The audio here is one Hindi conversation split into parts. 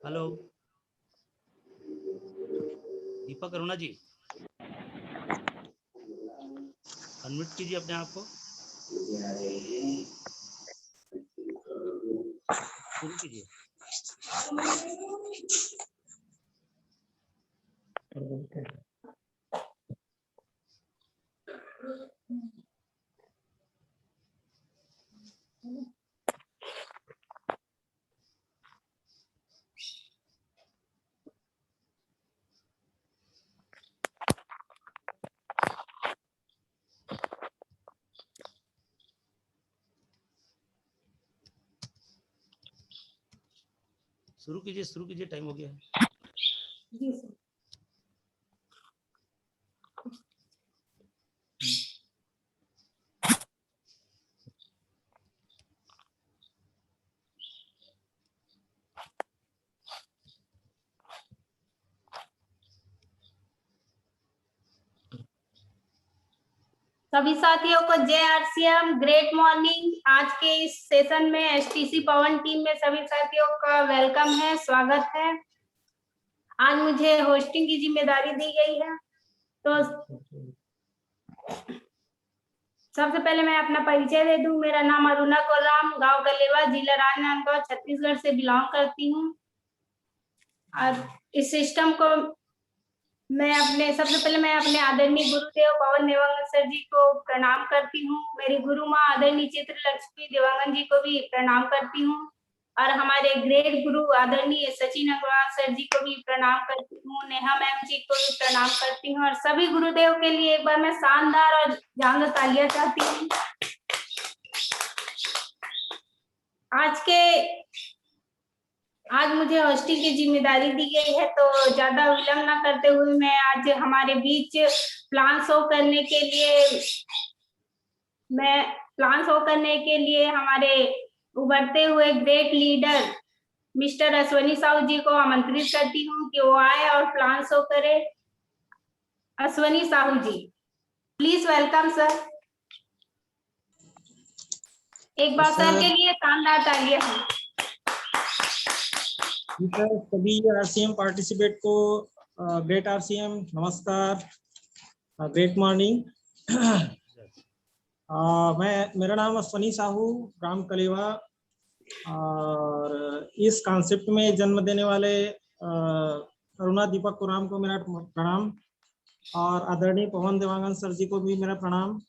हेलो दीपक अरुणा जी, अनम्यूट कीजिए अपने आप को, शुरू कीजिए। शुरू कीजिए, टाइम हो गया है। जी सर। सभी साथियों को जय आरसीएम, ग्रेट मॉर्निंग। आज के इस सेशन में एसटीसी पवन टीम में सभी साथियों का वेलकम है, स्वागत है। आज मुझे होस्टिंग की जिम्मेदारी दी गई है, तो सबसे पहले मैं अपना परिचय दे दूं। मेरा नाम अरुणा कोलाम, गांव गलेवा, जिला राजनांदगांव, छत्तीसगढ़ से बिलोंग करती हूँ। और इस सिस्टम को सबसे पहले मैं अपने आदरणीय गुरुदेव पवन देवांगन सर जी को प्रणाम करती हूँ। मेरी गुरु माँ आदरणीय चित्रलक्ष्मी देवांगन जी को भी प्रणाम करती हूँ, और हमारे ग्रेट गुरु आदरणीय सचिन अग्रवाल सर जी को भी प्रणाम करती हूँ। नेहा मैम जी को भी प्रणाम करती हूँ, और सभी गुरुदेव के लिए एक बार मैं शानदार और जानदार तालियां चाहती हूँ। आज मुझे होस्टिंग की जिम्मेदारी दी गई है, तो ज्यादा विलंब न करते हुए मैं आज हमारे बीच प्लान शो करने के लिए हमारे उभरते हुए great leader mister Ashwani Sahu ji को आमंत्रित करती हूँ कि वो आए और प्लान शो करे। अश्वनी साहू जी, प्लीज वेलकम सर। एक बार सर के लिए शानदार तालियां। सभी आरसीएम पार्टिसिपेट को ग्रेट आरसीएम नमस्कार, ग्रेट मॉर्निंग। मेरा नाम अश्वनी साहू, ग्राम कलेवा, और इस कॉन्सेप्ट में जन्म देने वाले अरुणा दीपक कोराम को मेरा प्रणाम, और आदरणीय पवन देवांगन सर जी को भी मेरा प्रणाम।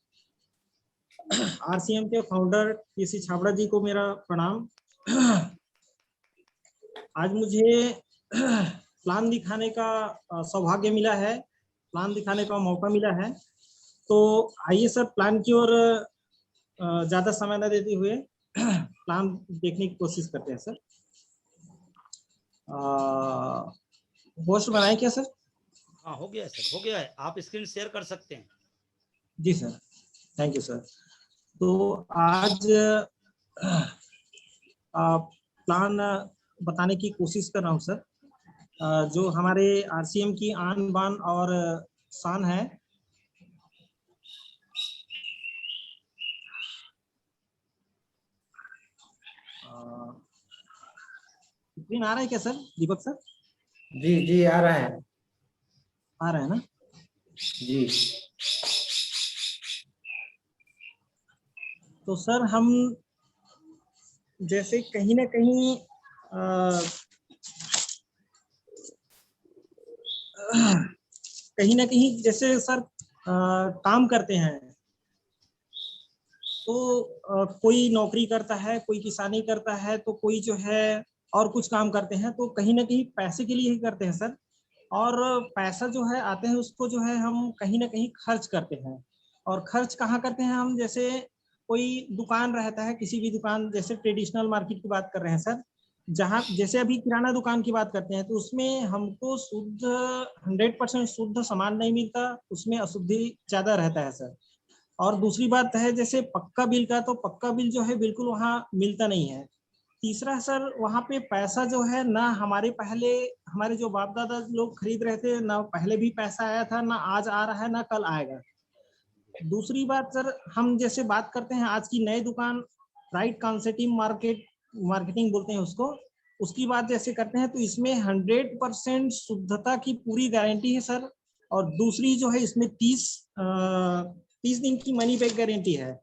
आरसीएम के फाउंडर पीसी छाबड़ा जी को मेरा प्रणाम। आज मुझे प्लान दिखाने का सौभाग्य मिला है, प्लान दिखाने का मौका मिला है। तो आइए सर, प्लान की ओर ज्यादा समय न देते हुए प्लान देखने की कोशिश करते हैं सर। होस्ट बनाए क्या सर? हाँ, हो गया सर, हो गया है। आप स्क्रीन शेयर कर सकते हैं। जी सर, थैंक यू सर। तो आज प्लान बताने की कोशिश कर रहा हूँ सर। जो हमारे आरसीएम की आन बान और शान है। स्क्रीन आ रहा है क्या सर, दीपक सर? जी जी आ रहा है, आ रहा है ना जी। तो सर हम जैसे कहीं ना कहीं जैसे सर काम करते हैं, तो कोई नौकरी करता है, कोई किसानी करता है, तो कोई जो है और कुछ काम करते हैं, तो कहीं ना कहीं पैसे के लिए ही करते हैं सर। और पैसा जो है आते हैं उसको जो है हम कहीं ना कहीं खर्च करते हैं। और खर्च कहाँ करते हैं हम? जैसे कोई दुकान रहता है, किसी भी दुकान, जैसे ट्रेडिशनल मार्केट की बात कर रहे हैं सर, जहाँ जैसे अभी किराना दुकान की बात करते हैं, तो उसमें हमको शुद्ध 100% शुद्ध सामान नहीं मिलता, उसमें अशुद्धि ज्यादा रहता है सर। और दूसरी बात है जैसे पक्का बिल का, तो पक्का बिल जो है बिल्कुल वहाँ मिलता नहीं है। तीसरा सर, वहाँ पे पैसा जो है ना, हमारे जो बाप दादा लोग खरीद रहे थे ना, पहले भी पैसा आया था, ना आज आ रहा है, ना कल आएगा। दूसरी बात सर, हम जैसे बात करते हैं आज की नई दुकान, राइट कॉन्सेप्टिव मार्केटिंग बोलते हैं उसको, उसकी बात जैसे करते हैं तो इसमें 100% शुद्धता की पूरी गारंटी है सर। और दूसरी जो है इसमें 30 दिन की मनी बैक गारंटी है।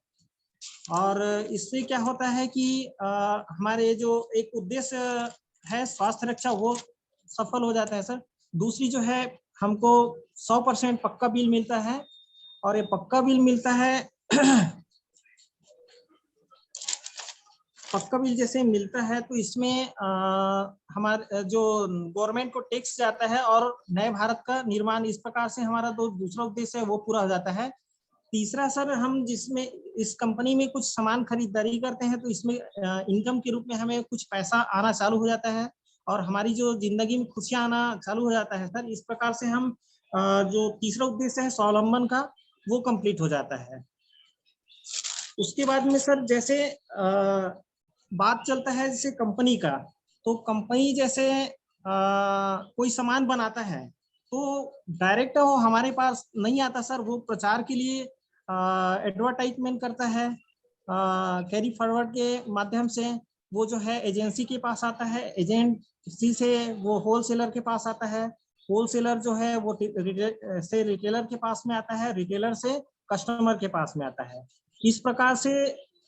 और इससे क्या होता है कि हमारे जो एक उद्देश्य है स्वास्थ्य रक्षा वो सफल हो जाता है सर। दूसरी जो है हमको 100% पक्का बिल मिलता है। और ये पक्का बिल मिलता है पक्का बिल जैसे मिलता है तो इसमें हमारे जो गवर्नमेंट को टैक्स जाता है और नए भारत का निर्माण, इस प्रकार से हमारा दूसरा उद्देश्य है वो पूरा हो जाता है। तीसरा सर, हम जिसमें इस कंपनी में कुछ सामान खरीदारी करते हैं तो इसमें इनकम के रूप में हमें कुछ पैसा आना चालू हो जाता है और हमारी जो जिंदगी में खुशियां आना चालू हो जाता है सर। इस प्रकार से हम जो तीसरा उद्देश्य है स्वावलंबन का वो कंप्लीट हो जाता है। उसके बाद में सर जैसे बात चलता है जैसे कंपनी का, तो कंपनी जैसे कोई सामान बनाता है तो डायरेक्ट वो हमारे पास नहीं आता सर, वो प्रचार के लिए एडवर्टाइजमेंट करता है कैरी फॉरवर्ड के माध्यम से। वो जो है एजेंसी के पास आता है, एजेंसी से वो होलसेलर के पास आता है, होलसेलर जो है वो से रिटेलर के पास में आता है, रिटेलर से कस्टमर के पास में आता है। इस प्रकार से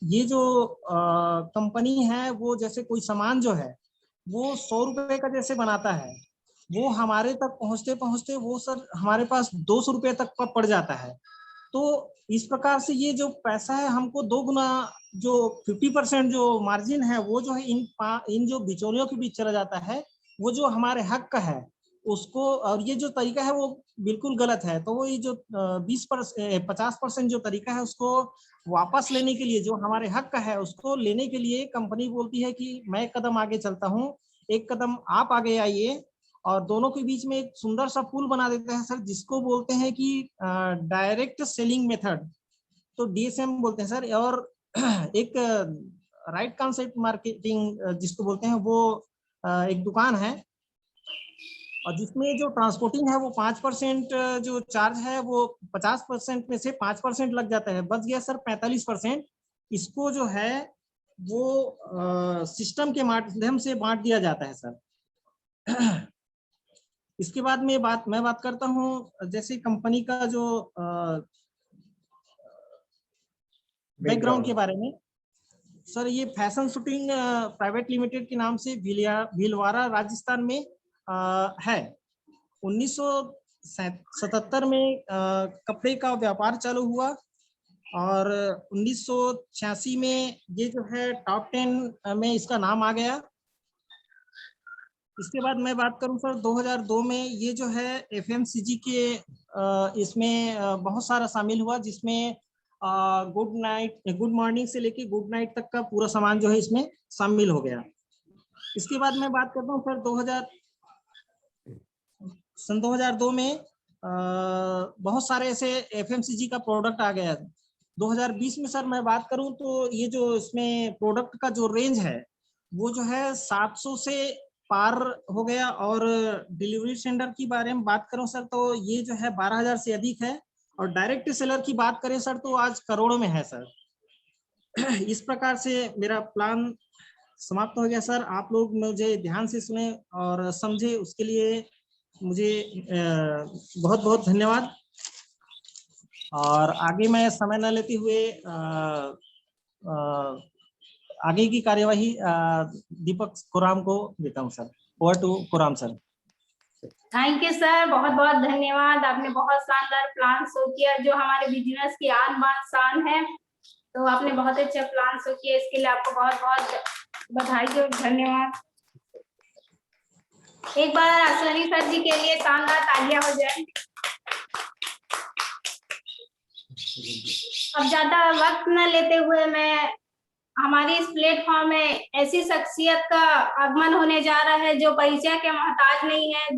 ये जो कंपनी है वो जैसे कोई सामान जो है वो 100 रुपए का जैसे बनाता है, वो हमारे तक पहुंचते पहुंचते वो सर हमारे पास 200 रुपए तक का पड़ जाता है। तो इस प्रकार से ये जो पैसा है हमको 2 गुना, जो 50% जो मार्जिन है वो जो है इन जो बिचौलियों के बीच चला जाता है, वो जो हमारे हक का है उसको, और ये जो तरीका है वो बिल्कुल गलत है। तो वो ये जो 50% जो तरीका है उसको वापस लेने के लिए, जो हमारे हक का है उसको लेने के लिए कंपनी बोलती है कि मैं एक कदम आगे चलता हूँ, एक कदम आप आगे आइए, और दोनों के बीच में एक सुंदर सा पुल बना देते हैं सर, जिसको बोलते हैं कि डायरेक्ट सेलिंग मेथड, तो DSM बोलते हैं सर। और एक राइट कॉन्सेप्ट मार्केटिंग जिसको बोलते हैं, वो एक दुकान है और जिसमें जो ट्रांसपोर्टिंग है वो 5% जो चार्ज है वो 50% में से 5% लग जाता है, बच गया सर 45%। इसको जो है वो सिस्टम के माध्यम से बांट दिया जाता है सर। इसके बाद में मैं बात करता हूँ जैसे कंपनी का जो बैकग्राउंड के बारे में सर। ये फैशन शूटिंग प्राइवेट लिमिटेड के नाम से भीलवाड़ा राजस्थान में है। 1977 में कपड़े का व्यापार चालू हुआ और 1986 में ये जो है टॉप 10 में इसका नाम आ गया। इसके बाद मैं बात करूं सर 2002 में ये जो है FMCG के इसमें बहुत सारा शामिल हुआ, जिसमें गुड मॉर्निंग से लेके गुड नाइट तक का पूरा सामान जो है इसमें शामिल हो गया। इसके बाद मैं बात करता हूँ सर 2002 में बहुत सारे ऐसे FMCG का प्रोडक्ट आ गया। 2020 में सर मैं बात करूं तो ये जो इसमें प्रोडक्ट का जो रेंज है वो जो है 700 से पार हो गया। और डिलीवरी सेंटर की बारे में बात करूं सर तो ये जो है 12,000 से अधिक है। और डायरेक्ट सेलर की बात करें सर तो आज करोड़ों में है सर। इस प्रकार से मेरा प्लान समाप्त हो गया सर। आप लोग मुझे ध्यान से सुने और समझे, उसके लिए मुझे बहुत बहुत धन्यवाद। और आगे मैं समय न लेते हुए आगे की कार्यवाही दीपक कोराम को देता हूं sir. Over to Koram sir. Thank you sir, बहुत बहुत धन्यवाद। आपने बहुत शानदार प्लान शो किया जो हमारे बिजनेस की आन बान शान है। तो आपने बहुत अच्छा प्लान शो किया, इसके लिए आपको बहुत बहुत बधाई और धन्यवाद। एक बार अश्वनी सर जी के लिए शानदार तालियां हो जाए। अब ज्यादा वक्त न लेते हुए मैं हमारी इस प्लेटफॉर्म में ऐसी शख्सियत का आगमन होने जा रहा है जो परिचय के मोहताज नहीं है,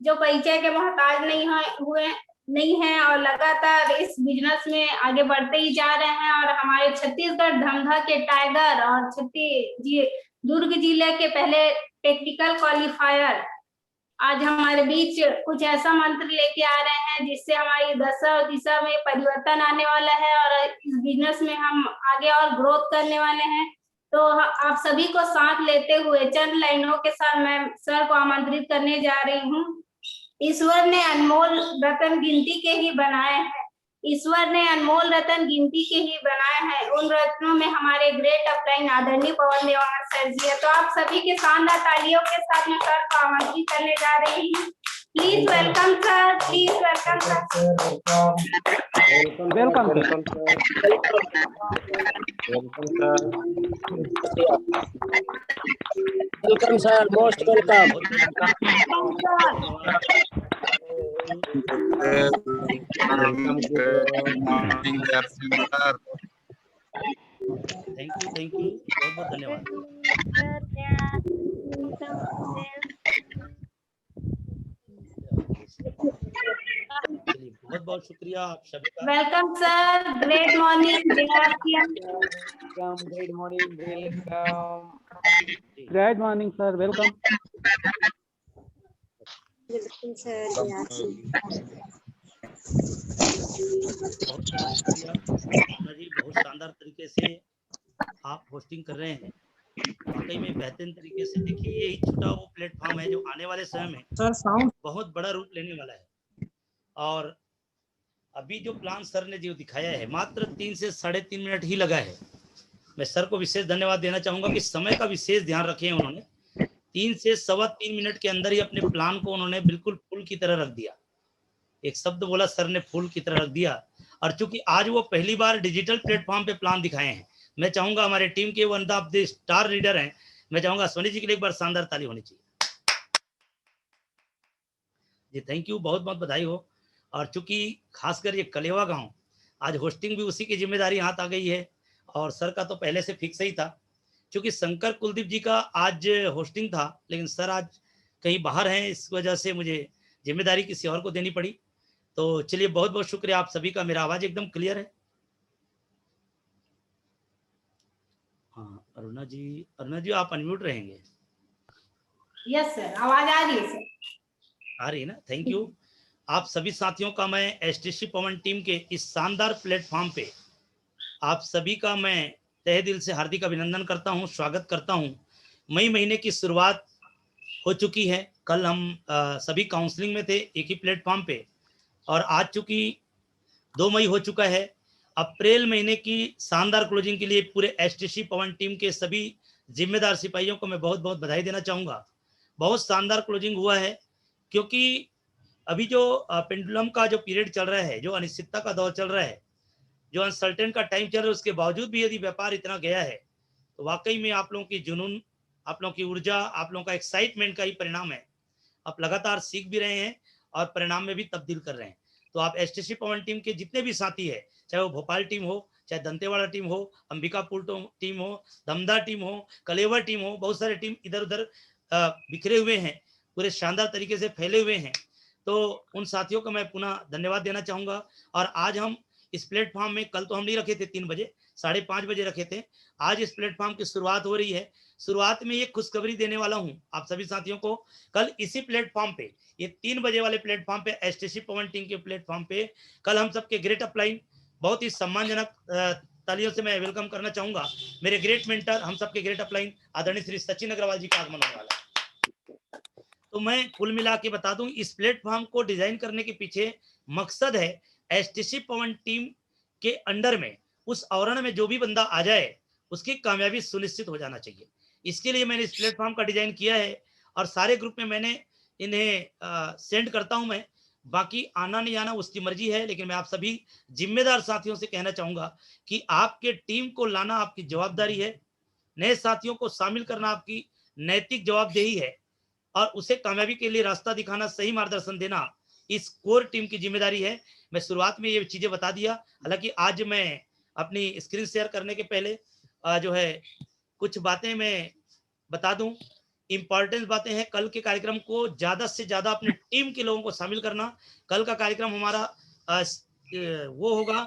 जो परिचय के मोहताज नहीं है और लगातार इस बिजनेस में आगे बढ़ते ही जा रहे हैं। और हमारे छत्तीसगढ़ धमधा के टाइगर और दुर्ग जिले के पहले टेक्निकल क्वालिफायर आज हमारे बीच कुछ ऐसा मंत्र लेके आ रहे हैं जिससे हमारी दशा और दिशा में परिवर्तन आने वाला है और इस बिजनेस में हम आगे और ग्रोथ करने वाले हैं। तो आप सभी को साथ लेते हुए चंद लाइनों के साथ मैं सर को आमंत्रित करने जा रही हूँ। ईश्वर ने अनमोल रतन गिनती के ही बनाए हैं। ईश्वर ने अनमोल रतन गिनती के ही बनाए हैं। उन रत्नों में हमारे ग्रेट अपलाइन आदरणीय पवन देवांगन सर जी है। तो आप सभी के शानदार तालियों के साथ मैं सर को आमंत्रित करने जा रही हूँ। Please welcome sir, please welcome sir. Welcome sir, most welcome. Thank you बहुत बहुत धन्यवाद। चलिए बहुत बहुत शुक्रिया आप सभी का। Welcome sir, great morning, good morning, great morning sir, welcome. बहुत शानदार तरीके से आप होस्टिंग कर रहे हैं। वाकई में बेहतरीन तरीके से। देखिए यही छोटा वो प्लेटफॉर्म है जो आने वाले समय में सर साउंड बहुत बड़ा रूप लेने वाला है। और अभी जो प्लान सर ने जो दिखाया है मात्र 3 से 3.5 मिनट ही लगा है। मैं सर को विशेष धन्यवाद देना चाहूंगा कि समय का विशेष ध्यान रखे उन्होंने। 3 से 3.25 मिनट के अंदर ही अपने प्लान को उन्होंने बिल्कुल फूल की तरह रख दिया। एक शब्द बोला सर ने, फूल की तरह रख दिया। और चूंकि आज वो पहली बार डिजिटल प्लेटफॉर्म पे प्लान दिखाए हैं, मैं चाहूंगा हमारे टीम के one of the star leader हैं, मैं चाहूंगा सोनी जी के लिए एक बार शानदार ताली होनी चाहिए जी। थैंक यू, बहुत बहुत बधाई हो। और चूंकि खासकर ये कलेवा गांव आज होस्टिंग भी उसी की जिम्मेदारी हाथ आ गई है। और सर का तो पहले से फिक्स ही था, क्योंकि शंकर कुलदीप जी का आज होस्टिंग था, लेकिन सर आज कहीं बाहर हैं, इस वजह से मुझे जिम्मेदारी किसी और को देनी पड़ी। तो चलिए बहुत बहुत शुक्रिया आप सभी का। मेरा आवाज एकदम क्लियर है? हाँ अरुणा जी आप अनम्यूट रहेंगे। यस सर, आवाज आ रही है सर? आ रही है ना? Thank you. आप सभी साथियों का मैं एसटीसी पवन टीम के इस शानदार प्लेटफॉर्म पे आप सभी का मैं तहे दिल से हार्दिक अभिनंदन करता हूं, स्वागत करता हूं। मई महीने की शुरुआत हो चुकी है। कल हम सभी काउंसलिंग में थे एक ही प्लेटफॉर्म पे, और आज चूंकि 2 मई हो चुका है। अप्रैल महीने की शानदार क्लोजिंग के लिए पूरे एसटीसी पवन टीम के सभी जिम्मेदार सिपाहियों को मैं बहुत बहुत बधाई देना चाहूँगा। बहुत शानदार क्लोजिंग हुआ है, क्योंकि अभी जो पेंडुलम का जो पीरियड चल रहा है, जो अनिश्चितता का दौर चल रहा है, जो अनसर्टेन का टाइम चल रहा है, उसके बावजूद भी यदि व्यापार इतना गया है तो वाकई में आप लोगों की जुनून, आप लोगों की ऊर्जा, आप लोगों का एक्साइटमेंट का ही परिणाम है। आप लगातार सीख भी रहे हैं और परिणाम में भी तब्दील कर रहे हैं। तो आप एसटीसी पवन टीम के जितने भी साथी है, चाहे वो भोपाल टीम हो, चाहे दंतेवाड़ा टीम हो, अंबिकापुर टीम हो, दमदा टीम हो, कलेवर टीम हो, बहुत सारे टीम इधर उधर बिखरे हुए हैं, पूरे शानदार तरीके से फैले हुए हैं। तो उन साथियों को मैं पुनः धन्यवाद देना चाहूँगा। और आज हम इस प्लेटफॉर्म में, कल तो हम नहीं रखे थे 3 बजे, 5:30 बजे रखे थे। आज इस प्लेटफॉर्म की शुरुआत हो रही है। शुरुआत में ये खुशखबरी देने वाला हूँ आप सभी साथियों को। कल इसी प्लेटफॉर्म पे, ये 3 बजे वाले प्लेटफॉर्म पे, एसटीसी पवन टीम के प्लेटफॉर्म पे कल हम सबके ग्रेट अपलाइन, बहुत ही सम्मानजनक तालियों से मैं वेलकम करना चाहूंगा मेरे ग्रेट मेंटर, हम सबके ग्रेट अपलाइन आदरणीय श्री सचिन अग्रवाल जी का आगमन होने वाला है। तो मैं कुल मिला के बता दूं, इस प्लेटफॉर्म को डिजाइन करने के पीछे मकसद है एसटीसी पवन टीम के अंडर में, उस आवरण में जो भी बंदा आ जाए उसकी कामयाबी सुनिश्चित हो जाना चाहिए। इसके लिए मैंने इस प्लेटफॉर्म का डिजाइन किया है और सारे ग्रुप में मैंने इन्हें सेंड करता हूं मैं। बाकी आना नहीं आना उसकी मर्जी है, लेकिन मैं आप सभी जिम्मेदार साथियों से कहना चाहूंगा कि आपके टीम को लाना आपकी जवाबदारी है, नए साथियों को शामिल करना आपकी नैतिक जवाबदेही है, और उसे कामयाबी के लिए रास्ता दिखाना, सही मार्गदर्शन देना इस कोर टीम की जिम्मेदारी है। मैं शुरुआत में ये चीजें बता दिया। हालांकि आज मैं अपनी स्क्रीन शेयर करने के पहले जो है कुछ बातें मैं बता दूं, इंपॉर्टेंट बातें हैं। कल के कार्यक्रम को ज्यादा से ज्यादा अपने टीम के लोगों को शामिल करना। कल का कार्यक्रम हमारा वो होगा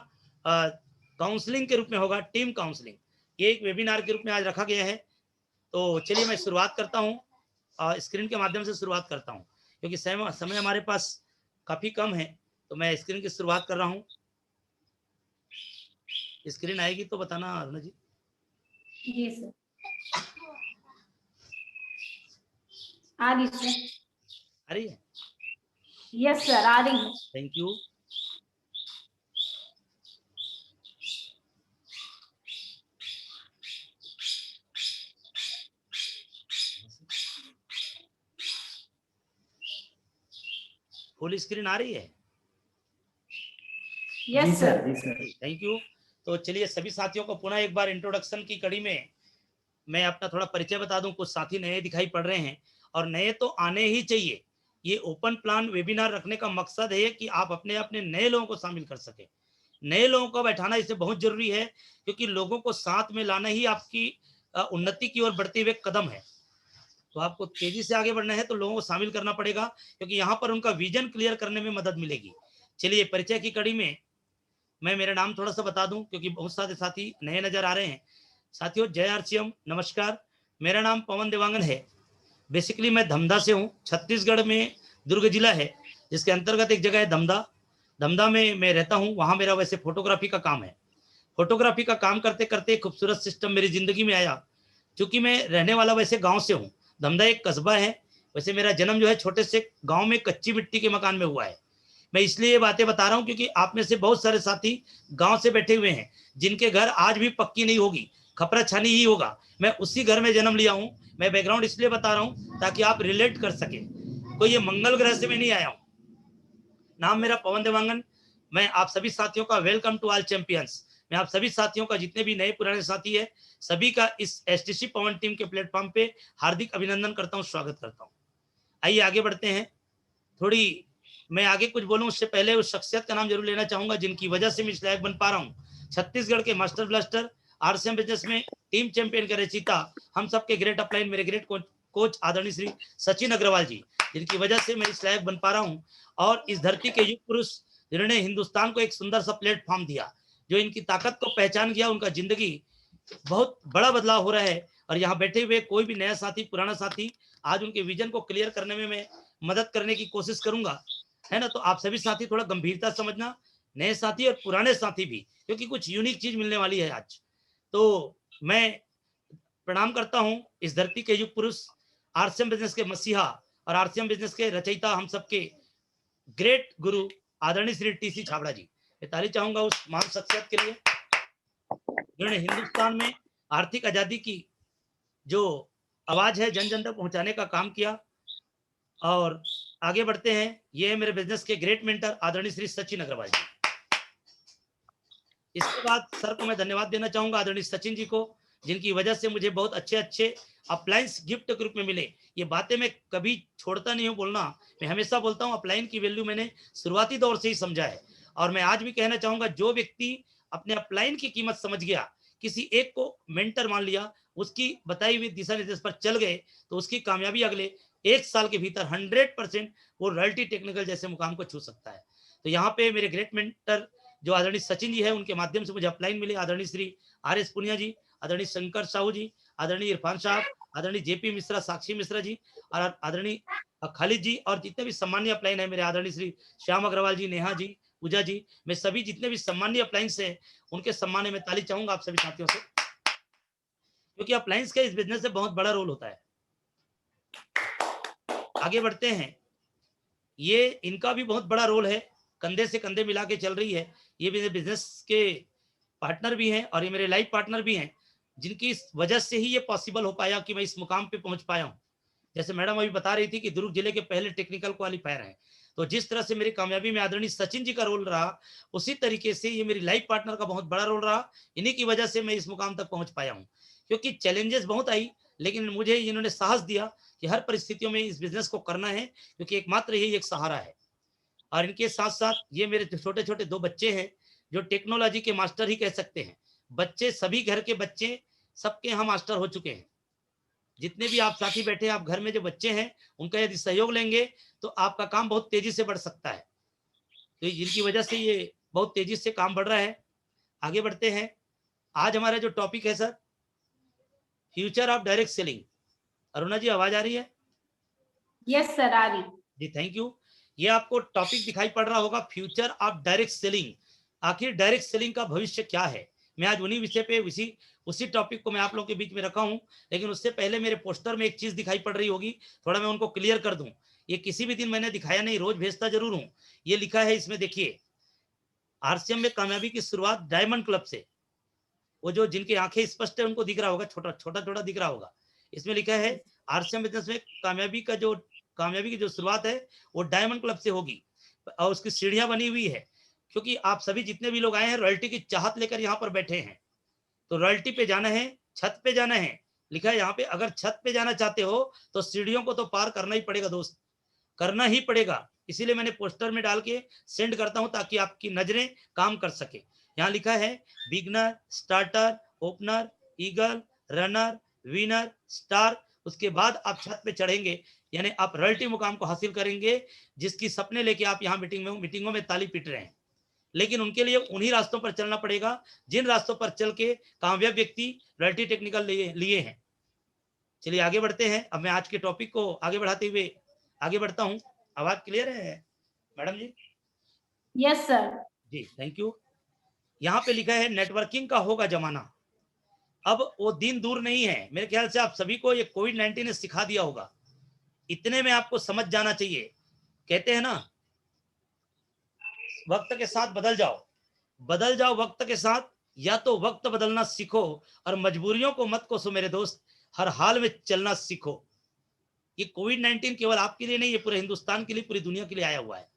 काउंसलिंग के रूप में होगा, टीम काउंसलिंग। ये एक वेबिनार के रूप में आज रखा गया है। तो चलिए मैं शुरुआत करता हूँ, स्क्रीन के माध्यम से शुरुआत करता हूँ, क्योंकि समय हमारे पास काफी कम है। तो मैं स्क्रीन की शुरुआत कर रहा हूँ। स्क्रीन आएगी तो बताना अरुणा जी। जी सर। आ रही सर। आ रही है? यस सर, आ रही है। Thank you. फुल स्क्रीन आ रही है? जी यस सर, सर। जी सर। Thank you. तो चलिए सभी साथियों को पुनः एक बार इंट्रोडक्शन की कड़ी में मैं अपना थोड़ा परिचय बता दूं। कुछ साथी नए दिखाई पड़ रहे हैं और नए तो आने ही चाहिए। ये ओपन प्लान वेबिनार रखने का मकसद है कि आप अपने अपने नए लोगों को शामिल कर सके। नए लोगों को बैठाना इससे बहुत जरूरी है, क्योंकि लोगों को साथ में लाना ही आपकी उन्नति की ओर बढ़ते हुए कदम है। तो आपको तेजी से आगे बढ़ना है तो लोगों को शामिल करना पड़ेगा, क्योंकि यहाँ पर उनका विजन क्लियर करने में मदद मिलेगी। चलिए परिचय की कड़ी में मैं मेरा नाम थोड़ा सा बता दूं, क्योंकि बहुत सारे साथी नए नजर आ रहे हैं। साथियों जय आरसीएम, नमस्कार। मेरा नाम पवन देवांगन है। बेसिकली मैं धमधा से हूँ। छत्तीसगढ़ में दुर्ग जिला है, जिसके अंतर्गत एक जगह है धमधा। धमधा में मैं रहता हूँ। वहाँ मेरा वैसे फोटोग्राफी का काम है। फोटोग्राफी का काम करते करते एक खूबसूरत सिस्टम मेरी जिंदगी में आया। क्योंकि मैं रहने वाला वैसे गाँव से हूँ। धमधा एक कस्बा है। वैसे मेरा जन्म जो है छोटे से गाँव में कच्ची मिट्टी के मकान में हुआ है। मैं इसलिए ये बातें बता रहा हूँ क्योंकि आप में से बहुत सारे साथी गांव से बैठे हुए हैं, जिनके घर आज भी पक्की नहीं होगी, खपरा छानी ही होगा। मैं उसी घर में जन्म लिया हूँ। मैं बैकग्राउंड इसलिए बता रहा हूँ ताकि आप रिलेट कर सके। कोई ये मंगल ग्रह से मैं नहीं आया हूँ। नाम मेरा पवन देवांगन। मैं आप सभी साथियों का वेलकम टू ऑल चैंपियंस। मैं आप सभी साथियों का, जितने भी नए पुराने साथी है, सभी का इस एसटीसी पवन टीम के प्लेटफॉर्म पे हार्दिक अभिनंदन करता हूँ, स्वागत करता हूँ। आइए आगे बढ़ते हैं। थोड़ी मैं आगे कुछ बोलूं उससे पहले उस शख्सियत का नाम जरूर लेना चाहूंगा जिनकी वजह से मैं इस लायक बन पा रहा हूं। छत्तीसगढ़ के मास्टर ब्लास्टर, आरसीएम बिजनेस में टीम चैंपियन के रचयिता, हम सबके ग्रेट अपलाइन, मेरे ग्रेट कोच आदरणीय श्री सचिन अग्रवाल जी, जिनकी वजह से मैं इस लायक बन पा रहा हूं। और इस धरती के युग पुरुष जिन्होंने हिंदुस्तान को एक सुंदर सा प्लेटफॉर्म दिया, जो इनकी ताकत को पहचान गया, उनका जिंदगी बहुत बड़ा बदलाव हो रहा है। और यहाँ बैठे हुए कोई भी नया साथी, पुराना साथी, आज उनके विजन को क्लियर करने में मैं मदद करने की कोशिश करूंगा, है ना। तो आप सभी साथी थोड़ा गंभीरता समझना, नए साथी और पुराने साथी भी, क्योंकि कुछ यूनिक चीज मिलने वाली है आज। तो मैं प्रणाम करता हूं इस धरती के युग पुरुष, आरसीएम बिजनेस के मसीहा और आरसीएम बिजनेस के रचयिता, हम सबके ग्रेट गुरु आदरणीय श्री टीसी छाबड़ा जी। मैं ताली चाहूंगा उस महान शख्सियत के लिए, जिन्होंने हिंदुस्तान में आर्थिक आजादी की जो आवाज है जन जन तक पहुंचाने का काम किया। और आगे बढ़ते हैं। ये है मेरे बिजनेस के ग्रेट मेंटर आदरणीय श्री सचिन अग्रवाल जी। इसके बाद सर को मैं धन्यवाद देना चाहूंगा, आदरणीय सचिन जी को, जिनकी वजह से मुझे बहुत अच्छे अच्छे अपलायंस गिफ्ट के रूप में मिले। ये बातें मैं कभी छोड़ता नहीं हूँ बोलना। मैं हमेशा बोलता हूँ अपलाइन की वैल्यू मैंने शुरुआती दौर से ही समझा है। और मैं आज भी कहना चाहूंगा, जो व्यक्ति अपने अपलाइन की कीमत समझ गया, किसी एक को मेंटर मान लिया, उसकी बताई हुई दिशा निर्देश पर चल गए, तो उसकी कामयाबी अगले 1 साल के भीतर 100% वो रॉयल्टी टेक्निकल जैसे मुकाम को छू सकता है। तो यहाँ पे मेरे ग्रेट मेंटर जो आदरणीय सचिन जी है, उनके माध्यम से मुझे अपलाइन मिले। आदरणीय श्री आर.एस. पुनिया जी, आदरणीय शंकर साहू जी, आदरणीय इरफान साहब, आदरणीय जेपी मिश्रा, साक्षी मिश्रा जी, और आदरणीय खालिद जी, और जितने भी सम्मानीय अपलाइन है मेरे आदरणीय श्री श्याम अग्रवाल जी, नेहा जी, पूजा जी, मैं सभी जितने भी सम्मानीय अपलाइंस है उनके सम्मान में ताली चाहूंगा आप सभी साथियों से, क्योंकि अपलाइंस का इस बिजनेस से बहुत बड़ा रोल होता है। आगे बढ़ते हैं। ये इनका भी बहुत बड़ा रोल है, कंधे से कंधे मिला के चल रही है। ये मेरे बिजनेस के पार्टनर भी हैं और ये मेरे लाइफ पार्टनर भी हैं, जिनकी इस वजह से ही ये पॉसिबल हो पाया कि मैं इस मुकाम पे पहुंच पाया हूं। जैसे मैडम अभी बता रही थी कि दुर्ग जिले के पहले टेक्निकल क्वालिफायर हैं, तो जिस तरह से मेरी कामयाबी में आदरणीय सचिन जी का रोल रहा, उसी तरीके से ये मेरी लाइफ पार्टनर का बहुत बड़ा रोल रहा। इन्हीं की वजह से मैं इस मुकाम तक पहुंच पाया हूँ, क्योंकि चैलेंजेस बहुत आई, लेकिन मुझे इन्होंने साहस दिया कि हर परिस्थितियों में इस बिजनेस को करना है, क्योंकि एकमात्र यही एक सहारा है। और इनके साथ साथ ये मेरे छोटे छोटे 2 बच्चे हैं, जो टेक्नोलॉजी के मास्टर ही कह सकते हैं। बच्चे, सभी घर के बच्चे सबके यहाँ मास्टर हो चुके हैं। जितने भी आप साथी बैठे हैं, आप घर में जो बच्चे हैं, उनका यदि सहयोग लेंगे तो आपका काम बहुत तेजी से बढ़ सकता है। तो जिनकी वजह से ये बहुत तेजी से काम बढ़ रहा है। आगे बढ़ते हैं। आज हमारा जो टॉपिक है sir, future of direct selling. Aruna ji आवाज आ रही है? यस सर, आ रही। जी थैंक यू। ये आपको टॉपिक दिखाई पड़ रहा होगा, फ्यूचर ऑफ डायरेक्ट सेलिंग। आखिर डायरेक्ट सेलिंग का भविष्य क्या है? मैं आज उन्हीं विषय पे उसी टॉपिक को मैं आप लोगों के बीच में रखा हूं। लेकिन उससे पहले मेरे पोस्टर में एक चीज दिखाई पड़ रही होगी, थोड़ा मैं उनको क्लियर कर दूं। ये किसी भी दिन मैंने दिखाया नहीं, रोज भेजता जरूर हूं। ये लिखा है इसमें, देखिए, आरसीएम में कामयाबी की शुरुआत डायमंड क्लब से। वो जो जिनकी आंखें स्पष्ट है उनको दिख रहा होगा, छोटा छोटा दिख रहा होगा। इसमें लिखा है आरसीएम बिजनेस में कामयाबी की जो शुरुआत है वो डायमंड क्लब से होगी, और उसकी सीढ़ियां बनी हुई है। क्योंकि आप सभी जितने भी लोग आए हैं रॉयल्टी की चाहत लेकर यहाँ पर बैठे हैं, तो रॉयल्टी पे जाना है, छत पे जाना है। लिखा है यहाँ पे, अगर छत पे जाना चाहते हो तो सीढ़ियों को तो पार करना ही पड़ेगा दोस्त, करना ही पड़ेगा। इसीलिए मैंने पोस्टर में डाल के सेंड करता हूं ताकि आपकी नजरें काम कर सके। यहाँ लिखा है beginner, starter, opener, eagle, runner, winner, star. उसके बाद आप छत पे चढ़ेंगे, यानी आप रॉयल्टी मुकाम को हासिल करेंगे, जिसकी सपने लेके आप यहाँ मीटिंगों में ताली पीट रहे हैं। लेकिन उनके लिए उन्हीं रास्तों पर चलना पड़ेगा जिन रास्तों पर चल के कामयाब व्यक्ति रॉयल्टी टेक्निकल लिए हैं। चलिए आगे बढ़ते हैं। अब मैं आज के टॉपिक को आगे बढ़ाते हुए आगे बढ़ता हूं। आवाज क्लियर है मैडम जी? Yes sir. जी थैंक यू। यहाँ पे लिखा है नेटवर्किंग का होगा जमाना। अब वो दिन दूर नहीं है, मेरे ख्याल से आप सभी को ये कोविड-19 ने सिखा दिया होगा। इतने में आपको समझ जाना चाहिए। कहते हैं ना, वक्त के साथ बदल जाओ वक्त के साथ, या तो वक्त बदलना सीखो और मजबूरियों को मत कोसो मेरे दोस्त, हर हाल में चलना सीखो। ये कोविड-19 केवल आपके लिए नहीं, ये पूरे हिंदुस्तान के लिए, पूरी दुनिया के लिए आया हुआ है।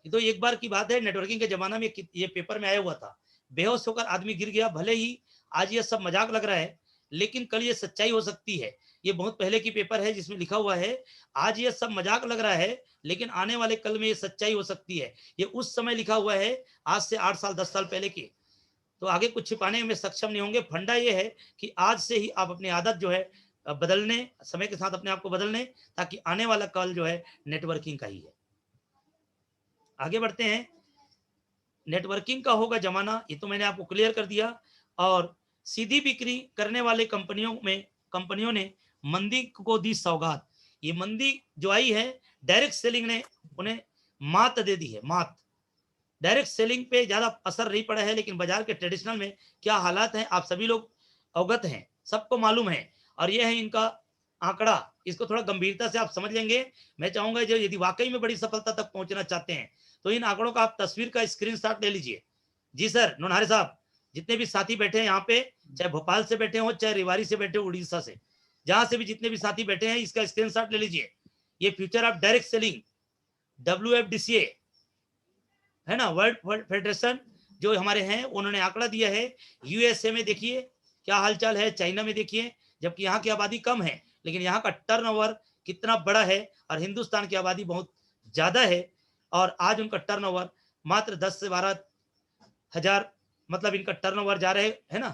ये तो एक बार की बात है, नेटवर्किंग के जमाना में ये पेपर में आया हुआ था। बेहोश होकर आदमी गिर गया। भले ही आज ये सब मजाक लग रहा है, लेकिन कल ये सच्चाई हो सकती है। ये बहुत पहले की पेपर है जिसमें लिखा हुआ है आज ये सब मजाक लग रहा है, लेकिन आने वाले कल में ये सच्चाई हो सकती है। ये उस समय लिखा हुआ है, आज से 8 साल 10 साल पहले की। तो आगे कुछ छिपाने में सक्षम नहीं होंगे। फंडा ये है कि आज से ही आप अपनी आदत जो है बदलने, समय के साथ अपने आप को बदलने, ताकि आने वाला कल जो है नेटवर्किंग का ही है। आगे बढ़ते हैं। नेटवर्किंग का होगा जमाना, ये तो मैंने आपको क्लियर कर दिया। और सीधी बिक्री करने वाले कंपनियों ने मंदी को दी सौगात। ये मंदी जो आई है, डायरेक्ट सेलिंग ने उन्हें मात दे दी है, मात। डायरेक्ट सेलिंग पे ज्यादा असर नहीं पड़ा है, लेकिन बाजार के ट्रेडिशनल में क्या हालात हैं आप सभी लोग अवगत हैं, सबको मालूम है। और यह है इनका आंकड़ा, इसको थोड़ा गंभीरता से आप समझ लेंगे। मैं चाहूंगा जो यदि वाकई में बड़ी सफलता तक पहुंचना चाहते हैं तो इन आंकड़ों का आप तस्वीर का स्क्रीनशॉट ले लीजिए। जी सर नोनहारे साहब, जितने भी साथी बैठे हैं यहाँ पे, चाहे भोपाल से बैठे हो, चाहे रेवाड़ी से बैठे हो, उड़ीसा से, जहां से भी जितने भी साथी बैठे हैं, इसका स्क्रीनशॉट ले लीजिए। ये future of direct selling, WFDCA है ना, वर्ल्ड फेडरेशन जो हमारे हैं, उन्होंने आंकड़ा दिया है। USA में देखिए क्या हालचाल है, चाइना में देखिए, जबकि यहाँ की आबादी कम है, लेकिन यहाँ का टर्नओवर कितना बड़ा है, और हिंदुस्तान की आबादी बहुत ज्यादा है, और आज उनका टर्नओवर मात्र 10 से 12 हजार, मतलब इनका टर्नओवर जा रहे है ना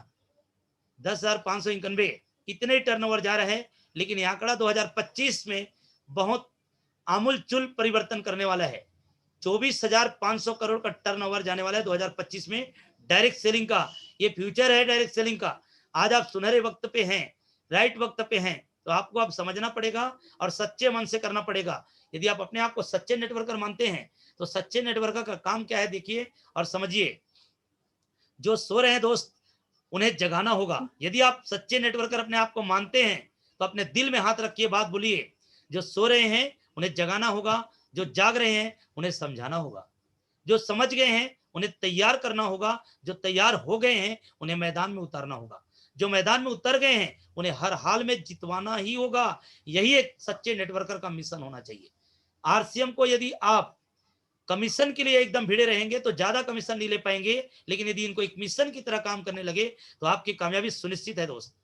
10,591, इतने टर्नओवर जा रहे हैं। लेकिन यह आंकड़ा 2025 में बहुत आमूलचूल परिवर्तन करने वाला है। 24,500 करोड़ का टर्नओवर जाने वाला है 2025 में डायरेक्ट सेलिंग का। ये फ्यूचर है डायरेक्ट सेलिंग का। आज आप सुनहरे वक्त पे हैं, राइट वक्त पे हैं, तो आपको आप समझना पड़ेगा और सच्चे मन से करना पड़ेगा। यदि आप अपने आप को सच्चे नेटवर्कर मानते हैं तो सच्चे नेटवर्कर का काम क्या है देखिए और समझिए। जो सो रहे हैं दोस्त, उन्हें जगाना होगा। यदि आप सच्चे नेटवर्कर अपने आप को मानते हैं तो अपने दिल में हाथ रखिए, बात बोलिए। जो सो रहे हैं उन्हें जगाना होगा, जो जाग रहे हैं उन्हें समझाना होगा, जो समझ गए हैं उन्हें तैयार करना होगा, जो तैयार हो गए हैं उन्हें मैदान में उतारना होगा, जो मैदान में उतर गए हैं उन्हें हर हाल में जितवाना ही होगा। यही एक सच्चे नेटवर्कर का मिशन होना चाहिए। आरसीएम को यदि आप कमीशन के लिए एकदम भिड़े रहेंगे तो ज्यादा कमीशन नहीं ले पाएंगे, लेकिन यदि इनको एक मिशन की तरह काम करने लगे तो आपकी कामयाबी सुनिश्चित है दोस्त।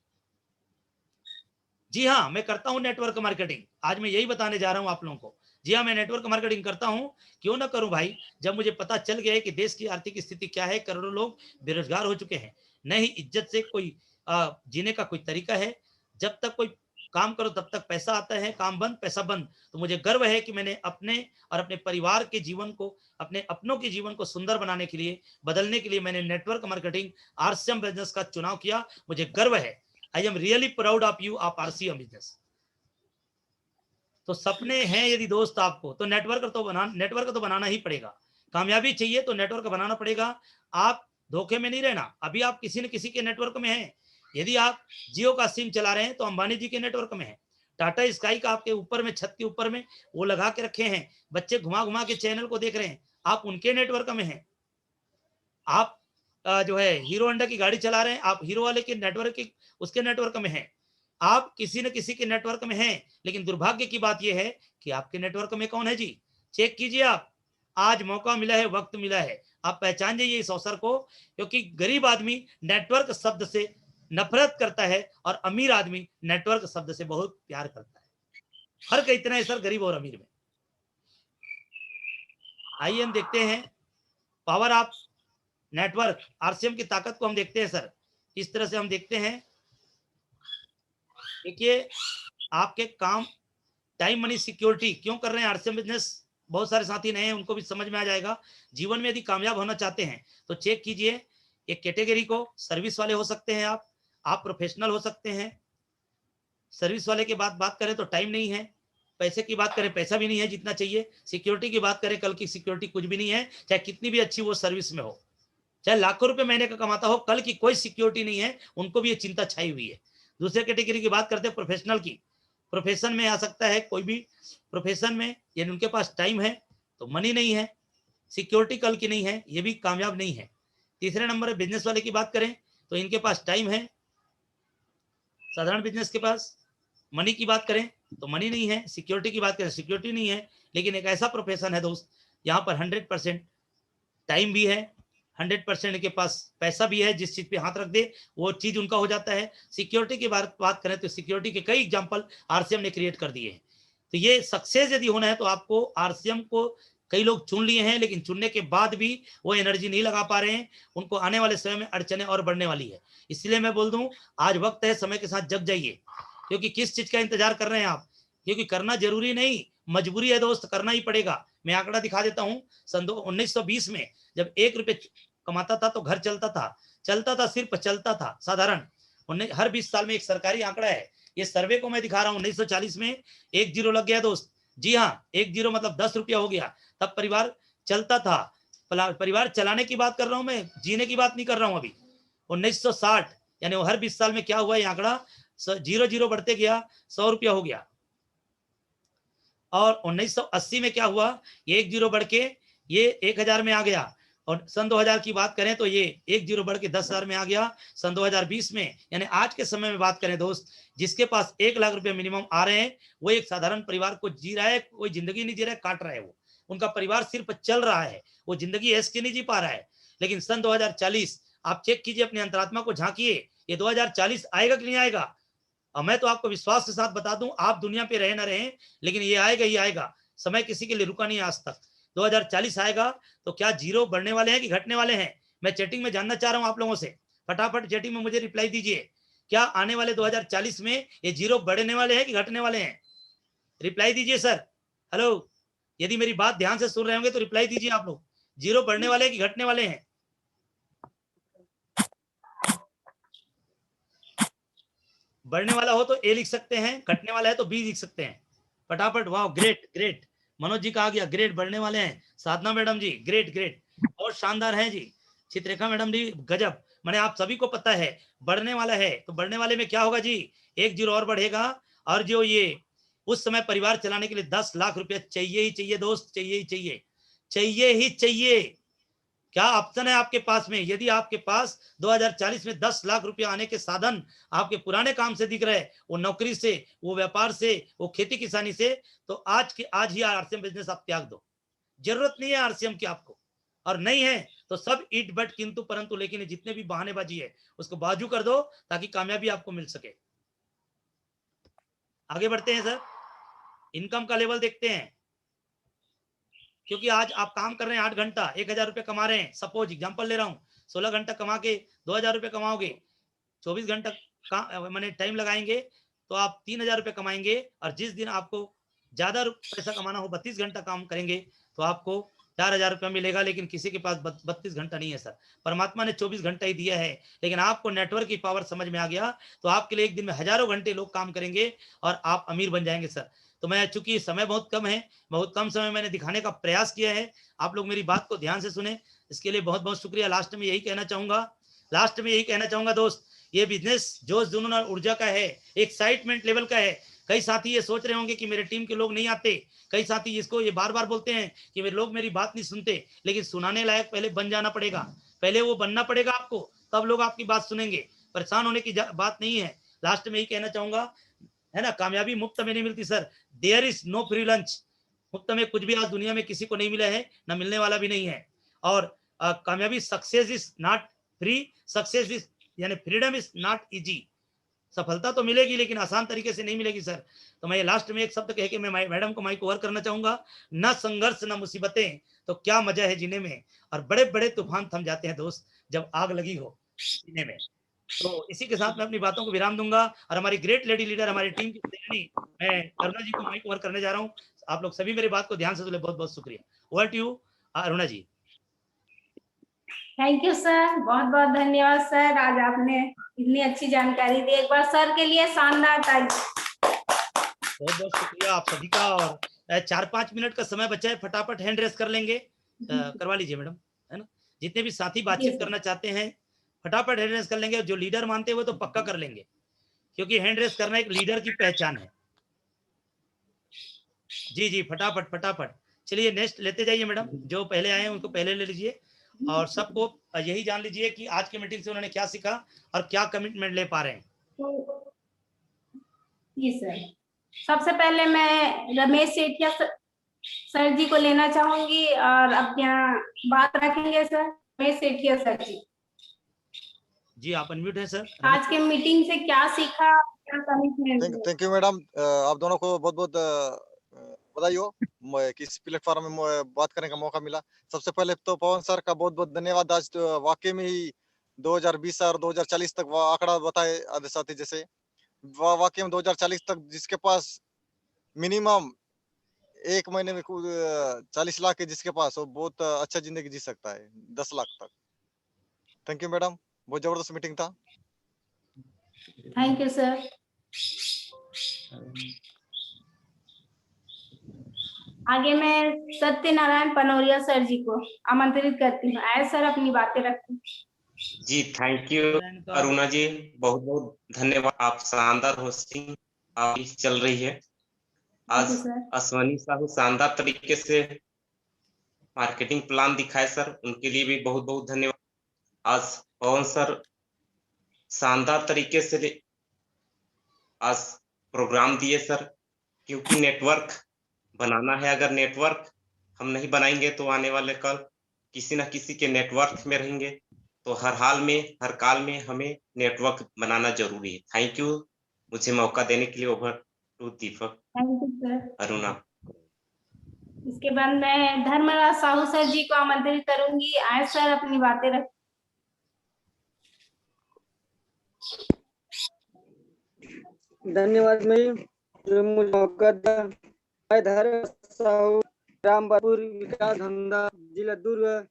जी हाँ, मैं करता हूं नेटवर्क मार्केटिंग। आज मैं यही बताने जा रहा हूं आप लोगों को। जी हाँ, मैं नेटवर्क मार्केटिंग करता हूं, क्यों ना करूं भाई, जब मुझे पता चल गया है कि देश की आर्थिक स्थिति क्या है, करोड़ों लोग बेरोजगार हो चुके हैं, न ही इज्जत से कोई जीने का कोई तरीका है। जब तक कोई काम करो तब तक पैसा आता है, काम बंद पैसा बंद। तो मुझे गर्व है कि मैंने अपने और अपने परिवार के जीवन को, अपने अपनों के जीवन को सुंदर बनाने के लिए, बदलने के लिए मैंने नेटवर्क मार्केटिंग आरसीएम बिजनेस का चुनाव किया। मुझे गर्व है। I am really proud of you, of RCM business. तो सपने हैं यदि दोस्त आपको, तो नेटवर्क तो बनाना ही पड़ेगा। कामयाबी चाहिए तो नेटवर्क बनाना पड़ेगा। आप धोखे में नहीं रहना। अभी आप किसी न किसी के नेटवर्क में हैं। यदि आप जियो का सिम चला रहे हैं तो अंबानी जी के नेटवर्क में है। टाटा स्काई का आपके ऊपर में, छत के ऊपर में वो लगा के रखे हैं, बच्चे घुमा घुमा के चैनल को देख रहे हैं, आप उनके नेटवर्क में हैं। आप जो है हीरो होंडा की गाड़ी चला रहे हैं, आप हीरो वाले के नेटवर्क की, उसके नेटवर्क में हैं। आप किसी न किसी के नेटवर्क में हैं, लेकिन दुर्भाग्य की बात यह है कि आपके नेटवर्क में कौन है जी? चेक कीजिए आप। आज मौका मिला है, वक्त मिला है, आप पहचान जाइए इस अवसर को, क्योंकि गरीब आदमी नेटवर्क शब्द से नफरत करता है और अमीर आदमी नेटवर्क शब्द से बहुत प्यार करता है। फर्क इतना है सर गरीब और अमीर में। आइए हम देखते हैं पावर ऑफ नेटवर्क, आरसीएम की ताकत को हम देखते हैं सर। इस तरह से हम देखते हैं, देखिए आपके काम टाइम मनी सिक्योरिटी क्यों कर रहे हैं आरसीएम बिजनेस। बहुत सारे साथी नए हैं, उनको भी समझ में आ जाएगा। जीवन में यदि कामयाब होना चाहते हैं तो चेक कीजिए एक कैटेगरी को। सर्विस वाले हो सकते हैं आप प्रोफेशनल हो सकते हैं। सर्विस वाले की बात करें तो टाइम नहीं है, पैसे की बात करें पैसा भी नहीं है जितना चाहिए, सिक्योरिटी की बात करें कल की सिक्योरिटी कुछ भी नहीं है, चाहे कितनी भी अच्छी वो सर्विस में हो, चाहे लाखों रुपए महीने का कमाता हो, कल की कोई सिक्योरिटी नहीं है, उनको भी ये चिंता छाई हुई है। दूसरे कैटेगरी की बात करते हैं प्रोफेशनल की। प्रोफेशन में आ सकता है कोई भी प्रोफेशन में, यानी उनके पास टाइम है तो मनी नहीं है, सिक्योरिटी कल की नहीं है, ये भी कामयाब नहीं है। तीसरे नंबर है बिजनेस वाले की बात करें तो इनके पास टाइम है, साधारण बिजनेस के पास। मनी की बात करें तो मनी नहीं है, सिक्योरिटी की बात करें सिक्योरिटी नहीं है, लेकिन एक ऐसा प्रोफेशन है दोस्त यहाँ पर 100% टाइम भी है, 100% के पास पैसा भी है, जिस चीज पे हाथ रख दे वो चीज उनका हो जाता है। सिक्योरिटी की बात करें तो सिक्योरिटी के कई एग्जांपल आरसीएम ने क्रिएट कर दिए हैं। तो ये सक्सेस यदि होना है तो आपको आरसीएम को कई लोग चुन लिए हैं, लेकिन चुनने के बाद भी वो एनर्जी नहीं लगा पा रहे हैं, उनको आने वाले समय में अड़चने और बढ़ने वाली है। इसलिए मैं बोल दूं आज वक्त है, समय के साथ जग जाइए, क्योंकि किस चीज का इंतजार कर रहे हैं आप, क्योंकि करना जरूरी नहीं मजबूरी है दोस्त, करना ही पड़ेगा। मैं आंकड़ा दिखा देता हूं, सन 1920 में जब 1 रुपये कमाता था तो घर चलता था सिर्फ चलता था साधारण। हर 20 साल में एक सरकारी आंकड़ा है, ये सर्वे को मैं दिखा रहा हूं। 1940 में 1 जीरो लग गया दोस्त, जी हाँ 1 जीरो मतलब 10 रुपया हो गया, तब परिवार चलता था। परिवार चलाने की बात कर रहा हूं मैं, जीने की बात नहीं कर रहा हूं अभी। 1960 यानी हर 20 साल में क्या हुआ ये आंकड़ा 0 बढ़ते गया, 100 रुपया हो गया। और 1980 में क्या हुआ, ये 1 जीरो बढ़ के ये 1000 में आ गया। और सन 2000 की बात करें तो ये 1 जीरो बढ़ के 10,000 में आ गया सन 2020 में। यानी आज के समय में बात करें दोस्त, जिसके पास 1 लाख रुपए मिनिमम आ रहे हैं वो एक साधारण परिवार को जी रहा है, कोई जिंदगी नहीं जी रहा है, काट रहा है वो। उनका परिवार सिर्फ चल रहा है, वो जिंदगी ऐश की नहीं जी पा रहा है। लेकिन सन 2040 आप चेक कीजिए, अपनी अंतरात्मा को झांकिए, ये 2040 आएगा कि नहीं आएगा। और मैं तो आपको विश्वास के साथ बता दूं, आप दुनिया पे रहे ना रहे, लेकिन ये आएगा ही आएगा। समय किसी के लिए रुका नहीं आज तक। 2040 आएगा तो क्या जीरो बढ़ने वाले हैं कि घटने वाले हैं? मैं चैटिंग में जानना चाह रहा हूं आप लोगों से, फटाफट चैटिंग में मुझे रिप्लाई दीजिए। क्या आने वाले 2040 में ये जीरो बढ़ने वाले हैं कि घटने वाले हैं? रिप्लाई दीजिए सर। हेलो, यदि मेरी बात ध्यान से सुन रहे होंगे तो रिप्लाई दीजिए आप लोग। जीरो बढ़ने वाले हैं कि घटने वाले हैं? बढ़ने वाला हो तो ए लिख सकते हैं, घटने वाला है तो बी लिख सकते हैं। फटाफट। वाह, ग्रेट ग्रेट। मनोज जी का आ गया, ग्रेट बढ़ने वाले हैं। साधना मैडम जी ग्रेट ग्रेट, बहुत शानदार है जी। चित्रेखा मैडम जी गजब। मैंने आप सभी को पता है बढ़ने वाला है, तो बढ़ने वाले में क्या होगा जी, 1 जीरो और बढ़ेगा। और जो ये उस समय परिवार चलाने के लिए 10 लाख रुपया चाहिए ही चाहिए दोस्त, चाहिए ही चाहिए, चाहिए ही चाहिए। क्या ऑप्शन है आपके पास में? यदि आपके पास 2040 में 10 लाख रुपया आने के साधन आपके पुराने काम से दिख रहे हैं, वो नौकरी से, वो व्यापार से, वो खेती किसानी से, तो आज ही आरसीएम बिजनेस आप त्याग दो। जरूरत नहीं है आरसीएम की आपको, और नहीं है तो सब इट बट किंतु परंतु लेकिन जितने भी बहानेबाजी है उसको बाजू कर दो, ताकि कामयाबी आपको मिल सके। आगे बढ़ते हैं सर, इनकम का लेवल देखते हैं। क्योंकि आज आप काम कर रहे हैं 8 घंटा, 1000 रुपये कमा रहे हैं, सपोज एग्जांपल ले रहा हूँ, 16 घंटा कमा के 2000 रुपये कमाओगे, 24 घंटा मैंने टाइम लगाएंगे तो आप 3000 रुपये कमाएंगे। और जिस दिन आपको ज्यादा पैसा कमाना हो, 32 घंटा काम करेंगे तो आपको 4000 रुपया मिलेगा। लेकिन किसी के पास 32 घंटा नहीं है सर, परमात्मा ने 24 घंटा ही दिया है। लेकिन आपको नेटवर्क की पावर समझ में आ गया तो आपके लिए एक दिन में हजारों घंटे लोग काम करेंगे और आप अमीर बन जाएंगे सर। तो मैं, चूंकि समय बहुत कम है, बहुत कम समय मैंने दिखाने का प्रयास किया है, आप लोग मेरी बात को ध्यान से सुने। इसके लिए बहुत बहुत शुक्रिया। लास्ट में यही कहना चाहूंगा दोस्त, ये बिजनेस जोश जुनून और ऊर्जा का है, एक्साइटमेंट लेवल का है। कई साथी ये सोच रहे होंगे कि मेरे टीम के लोग नहीं आते, कई साथी इसको ये बार बार बोलते हैं कि मेरे लोग मेरी बात नहीं सुनते, लेकिन सुनाने लायक पहले बन जाना पड़ेगा, पहले वो बनना पड़ेगा आपको, तब लोग आपकी बात सुनेंगे। परेशान होने की बात नहीं है। लास्ट में यही कहना चाहूंगा, है ना, कामयाबी मुफ्त में नहीं मिलती sir, there is no free lunch. मुफ्त में कुछ भी आज दुनिया में किसी को नहीं मिला है, ना मिलने वाला भी नहीं है। और कामयाबी, success is not free, success is यानी फ्रीडम इज नॉट इजी। सफलता तो मिलेगी लेकिन आसान तरीके से नहीं मिलेगी सर। तो मैं लास्ट में एक शब्द कह के मैं मैडम को माइक ओवर करना चाहूंगा, न संघर्ष न मुसीबतें तो क्या मजा है जीने में, और बड़े बड़े तूफान थम जाते हैं दोस्त जब आग लगी हो जीने में। तो इसी के साथ मैं अपनी बातों को विराम दूंगा और हमारी ग्रेट लेडी लीडर, हमारी टीम की सेनानी, मैं अरुणा जी को माइक ओवर करने जा रहा हूँ। आप लोग सभी मेरी बात को ध्यान से सुने, बहुत बहुत शुक्रिया। Over to you Aruna ji. Thank you sir, बहुत बहुत धन्यवाद सर, आज आपने इतनी अच्छी जानकारी दी। एक बार सर के लिए शानदार ताली। बहुत बहुत शुक्रिया आप सभी का। और 4-5 मिनट का समय बचा है, फटाफट हैंड रेस कर लेंगे, करवा लीजिए मैडम, है ना। जितने भी साथी बातचीत करना चाहते हैं फटाफट हैंड रेस कर लेंगे। जो लीडर मानते हैं वो तो पक्का कर लेंगे, क्योंकि हैंड रेस करना एक लीडर की पहचान है। जी जी, फटाफट। चलिए नेक्स्ट लेते जाइए मैडम, जो पहले आए हैं उनको पहले ले लीजिए। और सबको यही जान लीजिए कि आज के मीटिंग से उन्होंने क्या सीखा और क्या कमिटमेंट ले पा रहे हैं। जी सर, सबसे पहले मैं रमेश सेठिया सर जी को लेना चाहूंगी और अब यहाँ बात रखेंगे सर। रमेश सेठिया सर जी। जी आप अनम्यूट हैं सर। आज के मीटिंग से क्या सीखा, क्या कमिटमेंट? थैंक यू मैडम, आप दोनों को बहुत बहुत बधाई हो कि इस प्लेटफॉर्म में बात करने का मौका मिला। सबसे पहले तो पवन सर का बहुत बहुत धन्यवाद। आज तो वाकई में ही 2020 और 2040 तक वो आंकड़ा बताए आधे साथी जैसे, वाकई में 2040 तक जिसके पास मिनिमम एक महीने में 40 लाख है जिसके पास, वो बहुत अच्छा जिंदगी जी सकता है 10 लाख तक। थैंक यू मैडम, बहुत जबरदस्त मीटिंग था। Thank you sir. आगे मैं सत्यनारायण पनोरिया सर जी को आमंत्रित करती हूँ। आए सर, अपनी बातें रखें। जी थैंक यू अरुणा जी, बहुत बहुत धन्यवाद। आप शानदार होस्टिंग आप चल रही है। आज अश्वनी साहू शानदार तरीके से मार्केटिंग प्लान दिखाए सर, उनके लिए भी बहुत बहुत धन्यवाद। आज पवन सर शानदार तरीके से आज प्रोग्राम दिए सर, क्योंकि नेटवर्क बनाना है। अगर नेटवर्क हम नहीं बनाएंगे तो आने वाले कल किसी न किसी के नेटवर्क में रहेंगे। तो हर हाल में हर काल में हमें नेटवर्क बनाना जरूरी है। थैंक यू मुझे मौका देने के लिए। Over to Deepak. Thank you sir. Aruna. इसके बाद मैं धर्मराज साहू सर जी को आमंत्रित करूंगी। आए सर, अपनी बातें रखें। धन्यवाद जो मुझे मौका दिया। मैं धर्मराज साहू, रामपुर विकास धंधा, जिला दुर्ग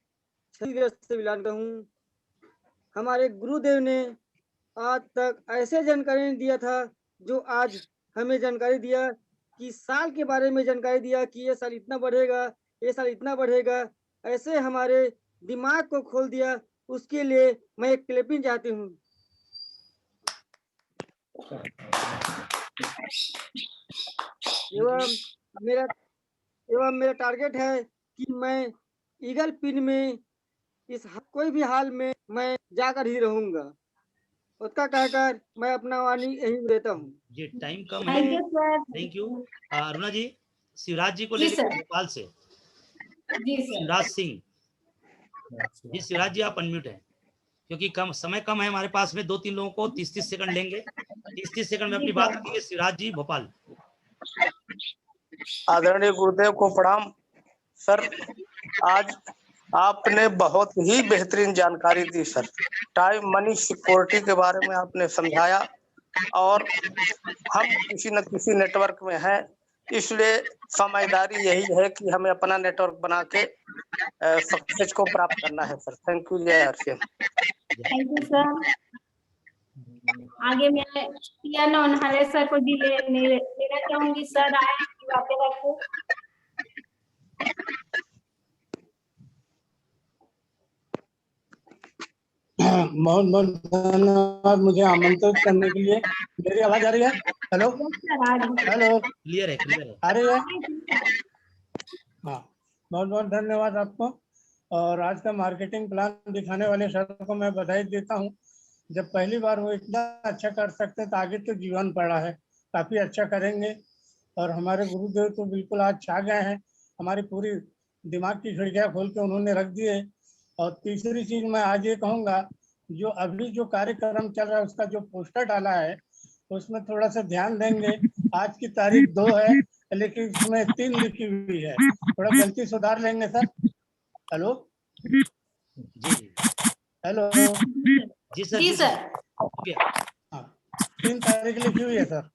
से बिलोंग करता हूँ। हमारे गुरुदेव ने आज तक ऐसे जानकारी नहीं दिया था जो आज हमें जानकारी दिया, कि साल के बारे में जानकारी दिया कि ये साल इतना बढ़ेगा, ये साल इतना बढ़ेगा। ऐसे हमारे दिमाग को खोल दिया। उसके लिए मैं एक क्लिपिंग चाहती हूँ। एवं मेरा टारगेट है कि मैं ईगल पिन में कोई भी हाल में मैं जाकर ही रहूंगा। उसका कहकर मैं अपना वाणी यही देता हूँ। जी टाइम कम है। थैंक यू अरुणा जी। शिवराज जी को ले लीजिए भोपाल से। जी सर। शिवराज सिंह जी। शिवराज जी आप अनम्यूट हैं, क्योंकि समय कम है हमारे पास में। 2-3 लोगों को 30-30 सेकंड लेंगे। 30-30 सेकंड में अपनी बात रखेंगे। शिवराज जी भोपाल। आदरणीय गुरुदेव को प्रणाम सर। आज आपने बहुत ही बेहतरीन जानकारी दी सर। टाइम मनी सिक्योरिटी के बारे में आपने समझाया, और हम किसी न किसी नेटवर्क में हैं, इसलिए समझदारी यही है कि हमें अपना नेटवर्क बना के सक्सेस को प्राप्त करना है सर। Thank you. जय हरसिंह। Thank you sir. आगे मैं पिया नौनहारे सर को जी लेना चाहूंगी। सर आए, बातें रखो। बहुत बहुत धन्यवाद मुझे आमंत्रित करने के लिए। मेरी आवाज आ रही है? हेलो हेलो, क्लियर है। आ रही है? हाँ, बहुत बहुत धन्यवाद आपको। और आज का मार्केटिंग प्लान दिखाने वाले सर को मैं बधाई देता हूँ। जब पहली बार वो इतना अच्छा कर सकते हैं तो आगे तो जीवन पड़ा है, काफी अच्छा करेंगे। और हमारे गुरुदेव तो बिल्कुल आज छा गए हैं, हमारी पूरी दिमाग की खिड़कियां खोल के उन्होंने रख दी है। और तीसरी चीज मैं आज ये कहूँगा, जो अभी जो कार्यक्रम चल रहा है उसका जो पोस्टर डाला है उसमें थोड़ा सा ध्यान देंगे। आज की तारीख 2 है लेकिन इसमें 3 लिखी हुई है, थोड़ा गलती सुधार लेंगे सर। हेलो जी हेलो, जी सर। जी सर। हाँ 3 तारीख लिखी हुई है सर।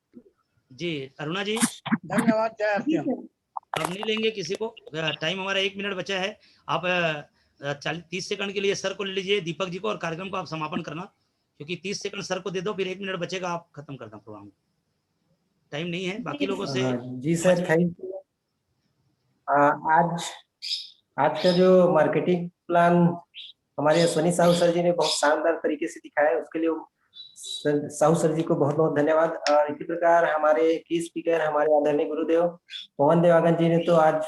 जी अरुणा जी, धन्यवाद, जय आरसीएम। अब नहीं लेंगे किसी को, टाइम हमारा 1 मिनट बचा है। आप 30 सेकंड के लिए सर को ले लीजिए, दीपक जी को, और कार्यक्रम को आप समापन करना, क्योंकि 30 सेकंड सर को दे दो, फिर 1 मिनट बचेगा, आप खत्म करना प्रोग्राम। टाइम नहीं है बाकी लोगों से। जी सर, थैंक यू। आज का जो मार्केटिंग प्लान हमारे अश्वनी साहू सर जी ने बहुत शानदार तरीके से दिखाया है, उसके लिए साहू सर जी को बहुत बहुत धन्यवाद। और इसी प्रकार हमारे की स्पीकर हमारे आदरणीय गुरुदेव पवन देवांगन जी ने तो आज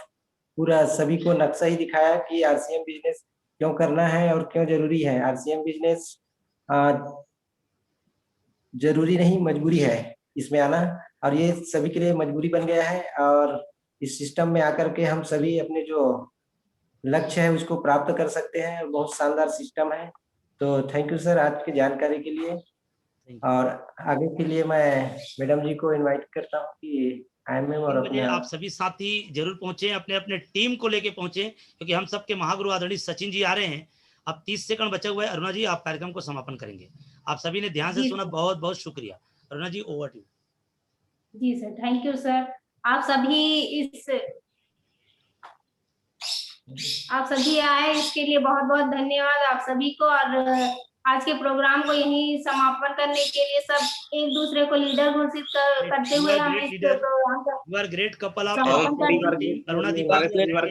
पूरा सभी को नक्शा ही दिखाया कि आरसीएम बिजनेस क्यों करना है और क्यों जरूरी है। आरसीएम बिजनेस जरूरी नहीं, मजबूरी है इसमें आना, और ये सभी के लिए मजबूरी बन गया है। और इस सिस्टम में आकर के हम सभी अपने जो लक्ष्य है उसको प्राप्त कर सकते हैं। बहुत शानदार सिस्टम है। तो थैंक यू सर आज की जानकारी के लिए। और आगे के लिए मैं मैडम जी को इनवाइट करता हूँ कि आईएमएम और अपने आप सभी साथी जरूर पहुंचे, अपने अपने टीम को लेके पहुंचे, क्योंकि हम सबके महागुरु आदरणीय सचिन जी आ रहे हैं। अब 30 सेकंड बचा हुआ है। अरुणा जी, आप कार्यक्रम को समापन करेंगे। आप सभी ने ध्यान से सुना, बहुत बहुत शुक्रिया। Aruna ji, over to. जी सर, थैंक यू सर। आप सभी आए इसके लिए बहुत बहुत धन्यवाद आप सभी को। और आज के प्रोग्राम को यहीं समापन करने के लिए सब एक दूसरे को लीडर घोषित करते हुए हम इस प्रोग्राम का यू आर ग्रेट कपल। आप समापन करते हैं। अरुणा दीपक लीडर,